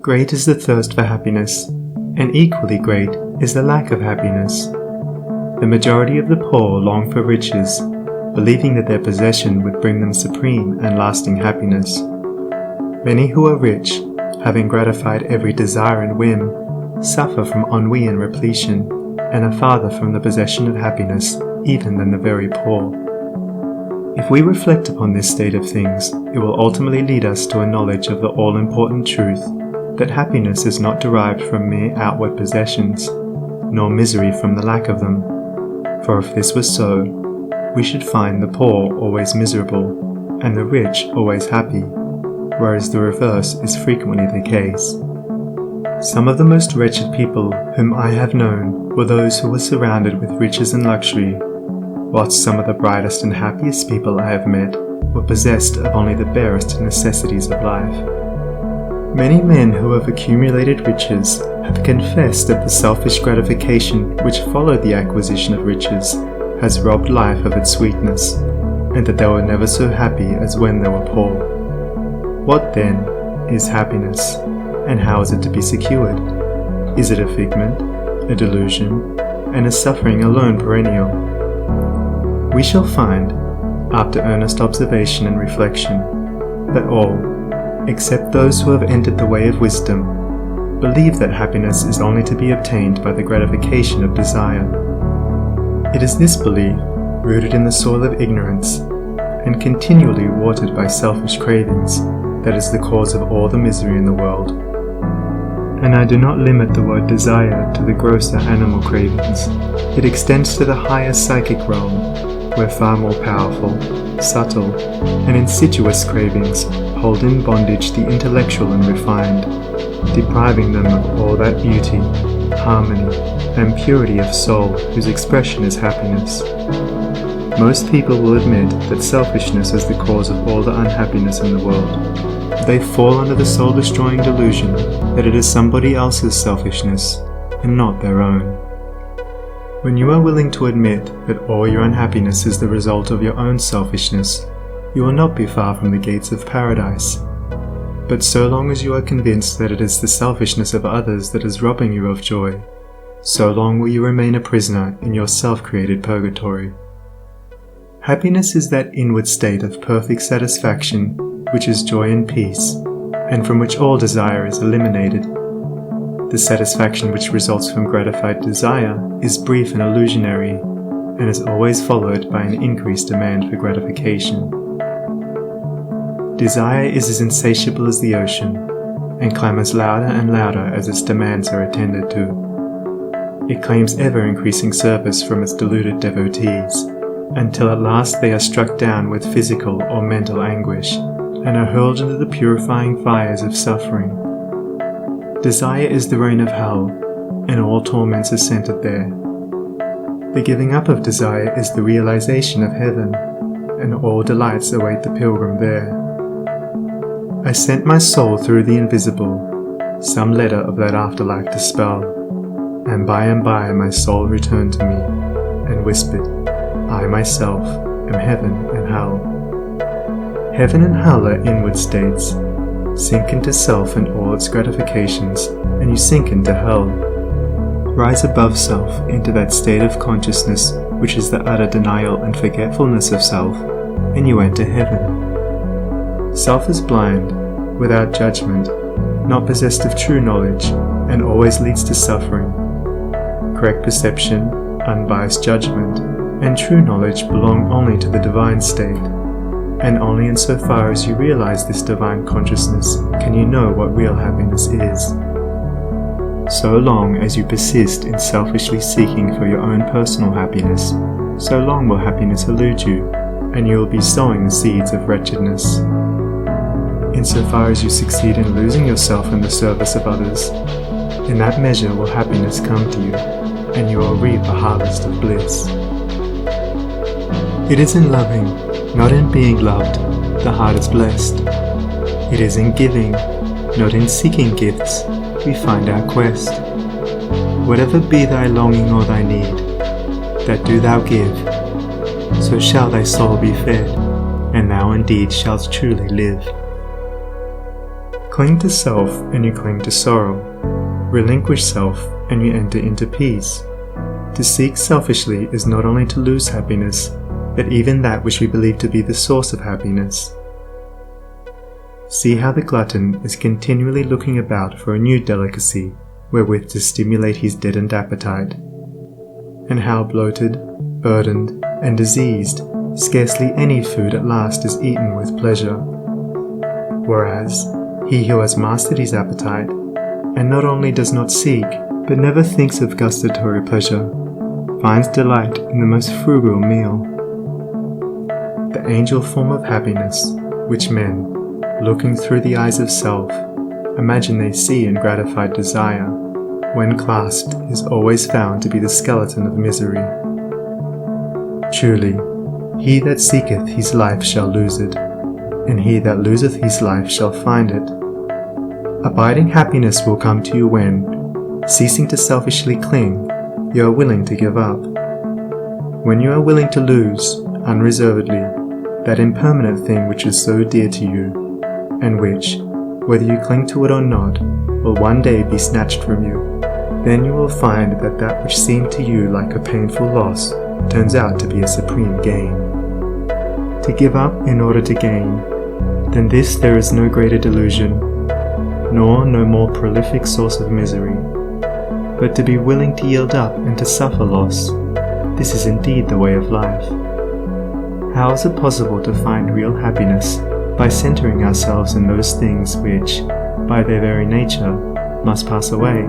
Great is the thirst for happiness, and equally great is the lack of happiness. The majority of the poor long for riches, believing that their possession would bring them supreme and lasting happiness. Many who are rich, having gratified every desire and whim, suffer from ennui and repletion, and are farther from the possession of happiness even than the very poor. If we reflect upon this state of things, it will ultimately lead us to a knowledge of the all-important truth that happiness is not derived from mere outward possessions, nor misery from the lack of them. For if this were so, we should find the poor always miserable, and the rich always happy, whereas the reverse is frequently the case. Some of the most wretched people whom I have known were those who were surrounded with riches and luxury, whilst some of the brightest and happiest people I have met were possessed of only the barest necessities of life. Many men who have accumulated riches have confessed that the selfish gratification which followed the acquisition of riches has robbed life of its sweetness, and that they were never so happy as when they were poor. What then is happiness, and how is it to be secured? Is it a figment, a delusion, and is suffering alone perennial? We shall find, after earnest observation and reflection, that all, except those who have entered the way of wisdom, believe that happiness is only to be obtained by the gratification of desire. It is this belief, rooted in the soil of ignorance, and continually watered by selfish cravings, that is the cause of all the misery in the world. And I do not limit the word desire to the grosser animal cravings. It extends to the higher psychic realm, where far more powerful, subtle, and insidious cravings hold in bondage the intellectual and refined, depriving them of all that beauty, harmony, and purity of soul whose expression is happiness. Most people will admit that selfishness is the cause of all the unhappiness in the world. They fall under the soul-destroying delusion that it is somebody else's selfishness and not their own. When you are willing to admit that all your unhappiness is the result of your own selfishness, you will not be far from the gates of paradise. But so long as you are convinced that it is the selfishness of others that is robbing you of joy, so long will you remain a prisoner in your self-created purgatory. Happiness is that inward state of perfect satisfaction which is joy and peace, and from which all desire is eliminated. The satisfaction which results from gratified desire is brief and illusionary, and is always followed by an increased demand for gratification. Desire is as insatiable as the ocean, and clamours louder and louder as its demands are attended to. It claims ever-increasing service from its deluded devotees, until at last they are struck down with physical or mental anguish, and are hurled into the purifying fires of suffering. Desire is the reign of hell, and all torments are centered there. The giving up of desire is the realization of heaven, and all delights await the pilgrim there. I sent my soul through the invisible, some letter of that afterlife to spell, and by my soul returned to me, and whispered, I myself am heaven and hell. Heaven and hell are inward states. Sink into self and all its gratifications, and you sink into hell. Rise above self into that state of consciousness which is the utter denial and forgetfulness of self, and you enter heaven. Self is blind, without judgment, not possessed of true knowledge, and always leads to suffering. Correct perception, unbiased judgment, and true knowledge belong only to the divine state. And only insofar as you realize this divine consciousness can you know what real happiness is. So long as you persist in selfishly seeking for your own personal happiness, so long will happiness elude you, and you will be sowing the seeds of wretchedness. Insofar as you succeed in losing yourself in the service of others, in that measure will happiness come to you, and you will reap a harvest of bliss. It is in loving, not in being loved, the heart is blessed. It is in giving, not in seeking gifts, we find our quest. Whatever be thy longing or thy need, that do thou give, so shall thy soul be fed, and thou indeed shalt truly live. Cling to self and you cling to sorrow. Relinquish self and you enter into peace. To seek selfishly is not only to lose happiness, but even that which we believe to be the source of happiness. See how the glutton is continually looking about for a new delicacy wherewith to stimulate his deadened appetite, and how bloated, burdened, and diseased, scarcely any food at last is eaten with pleasure. Whereas, he who has mastered his appetite, and not only does not seek, but never thinks of gustatory pleasure, finds delight in the most frugal meal. The angel form of happiness, which men, looking through the eyes of self, imagine they see in gratified desire, when clasped is always found to be the skeleton of misery. Truly, he that seeketh his life shall lose it, and he that loseth his life shall find it. Abiding happiness will come to you when, ceasing to selfishly cling, you are willing to give up. When you are willing to lose, unreservedly, that impermanent thing which is so dear to you, and which, whether you cling to it or not, will one day be snatched from you, then you will find that that which seemed to you like a painful loss turns out to be a supreme gain. To give up in order to gain, than this there is no greater delusion, nor no more prolific source of misery. But to be willing to yield up and to suffer loss, this is indeed the way of life. How is it possible to find real happiness by centering ourselves in those things which, by their very nature, must pass away?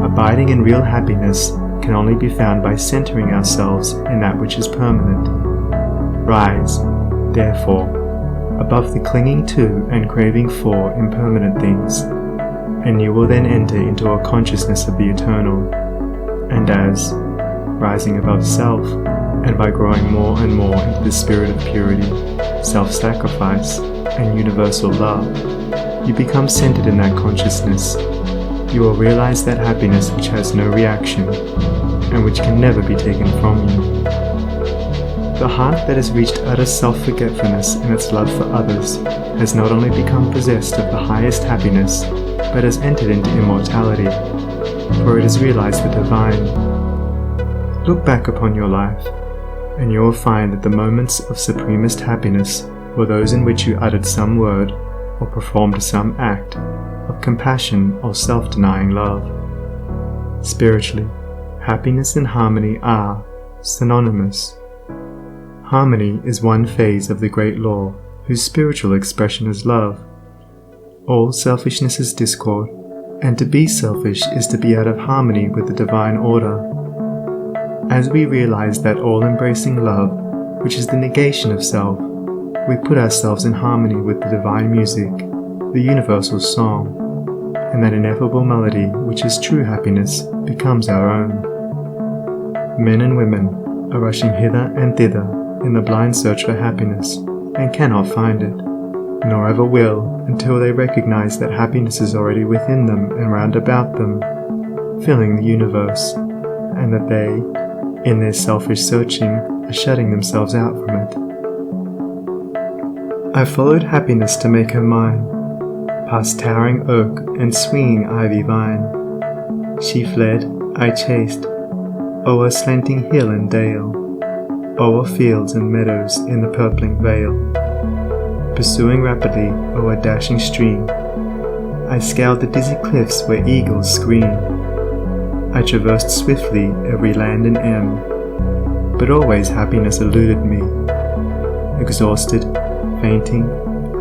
Abiding in real happiness can only be found by centering ourselves in that which is permanent. Rise, therefore, above the clinging to and craving for impermanent things, and you will then enter into a consciousness of the eternal. And as, rising above self, and by growing more and more into the spirit of purity, self-sacrifice, and universal love, you become centered in that consciousness. You will realize that happiness which has no reaction, and which can never be taken from you. The heart that has reached utter self-forgetfulness in its love for others has not only become possessed of the highest happiness, but has entered into immortality, for it has realized the divine. Look back upon your life, and you will find that the moments of supremest happiness were those in which you uttered some word, or performed some act, of compassion or self-denying love. Spiritually, happiness and harmony are synonymous. Harmony is one phase of the great law, whose spiritual expression is love. All selfishness is discord, and to be selfish is to be out of harmony with the divine order. As we realize that all-embracing love, which is the negation of self, we put ourselves in harmony with the divine music, the universal song, and that ineffable melody which is true happiness becomes our own. Men and women are rushing hither and thither in the blind search for happiness, and cannot find it, nor ever will until they recognize that happiness is already within them and round about them, filling the universe, and that they, in their selfish searching, are shutting themselves out from it. I followed happiness to make her mine, past towering oak and swinging ivy vine. She fled, I chased, o'er slanting hill and dale, o'er fields and meadows in the purpling vale. Pursuing rapidly o'er a dashing stream, I scaled the dizzy cliffs where eagles scream. I traversed swiftly every land and end, but always happiness eluded me. Exhausted, fainting,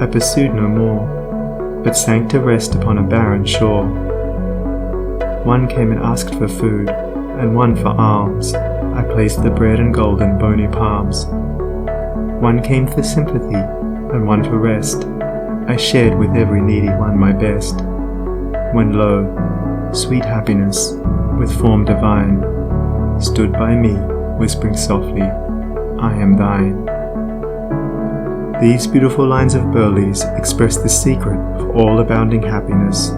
I pursued no more, but sank to rest upon a barren shore. One came and asked for food, and one for alms. I placed the bread and gold in bony palms. One came for sympathy, and one for rest. I shared with every needy one my best. When lo, sweet happiness, with form divine, stood by me, whispering softly, I am thine. These beautiful lines of Burleigh's express the secret of all abounding happiness.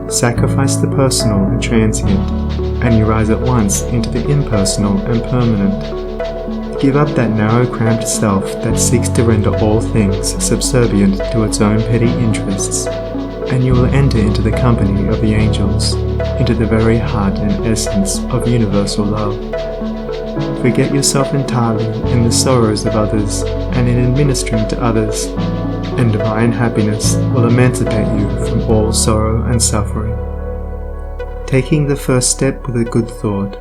Sacrifice the personal and transient, and you rise at once into the impersonal and permanent. Give up that narrow, cramped self that seeks to render all things subservient to its own petty interests, and you will enter into the company of the angels, into the very heart and essence of universal love. Forget yourself entirely in the sorrows of others and in administering to others, and divine happiness will emancipate you from all sorrow and suffering. Taking the first step with a good thought,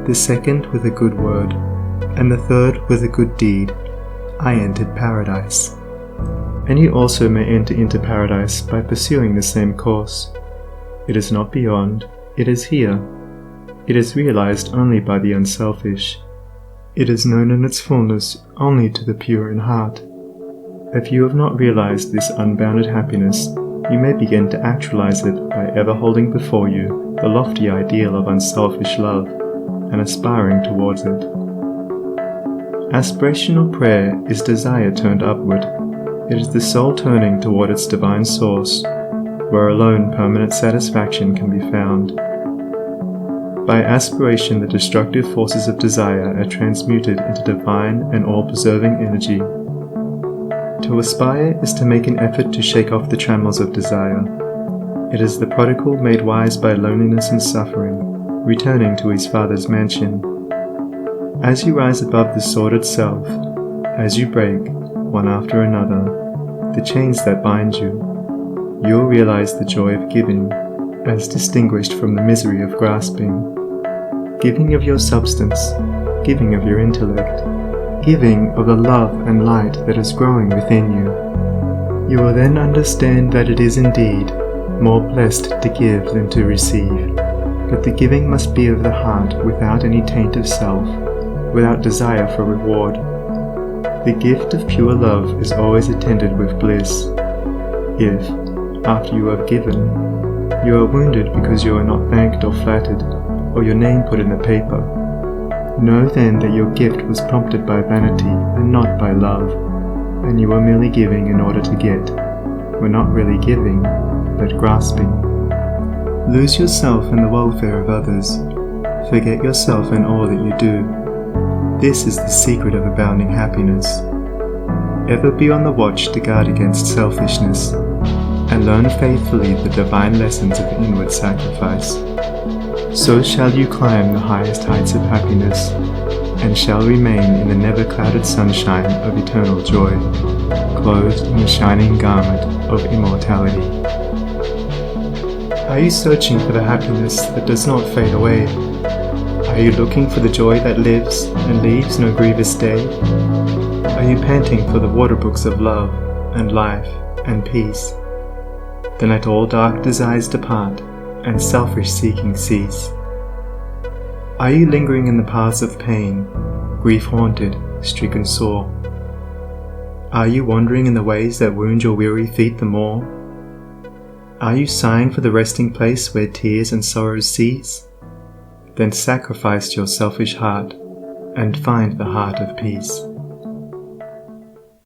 the second with a good word, and the third with a good deed, I entered paradise. And you also may enter into paradise by pursuing the same course. It is not beyond, it is here. It is realized only by the unselfish. It is known in its fullness only to the pure in heart. If you have not realized this unbounded happiness, you may begin to actualize it by ever holding before you the lofty ideal of unselfish love and aspiring towards it. Aspirational prayer is desire turned upward. It is the soul turning toward its divine source, where alone permanent satisfaction can be found. By aspiration, the destructive forces of desire are transmuted into divine and all-preserving energy. To aspire is to make an effort to shake off the trammels of desire. It is the prodigal made wise by loneliness and suffering, returning to his Father's mansion. As you rise above the sordid self, as you break, one after another, the chains that bind you, you'll realize the joy of giving, as distinguished from the misery of grasping. Giving of your substance, giving of your intellect, giving of the love and light that is growing within you. You will then understand that it is indeed more blessed to give than to receive, but the giving must be of the heart without any taint of self, without desire for reward. The gift of pure love is always attended with bliss. If, after you have given, you are wounded because you are not thanked or flattered, or your name put in the paper, know then that your gift was prompted by vanity and not by love, and you are merely giving in order to get, were not really giving, but grasping. Lose yourself in the welfare of others. Forget yourself in all that you do. This is the secret of abounding happiness. Ever be on the watch to guard against selfishness, and learn faithfully the divine lessons of inward sacrifice. So shall you climb the highest heights of happiness, and shall remain in the never-clouded sunshine of eternal joy, clothed in the shining garment of immortality. Are you searching for the happiness that does not fade away? Are you looking for the joy that lives and leaves no grievous day? Are you panting for the water brooks of love and life and peace? Then let all dark desires depart, and selfish seeking cease. Are you lingering in the paths of pain, grief-haunted, stricken sore? Are you wandering in the ways that wound your weary feet the more? Are you sighing for the resting place where tears and sorrows cease? Then sacrifice your selfish heart, and find the heart of peace.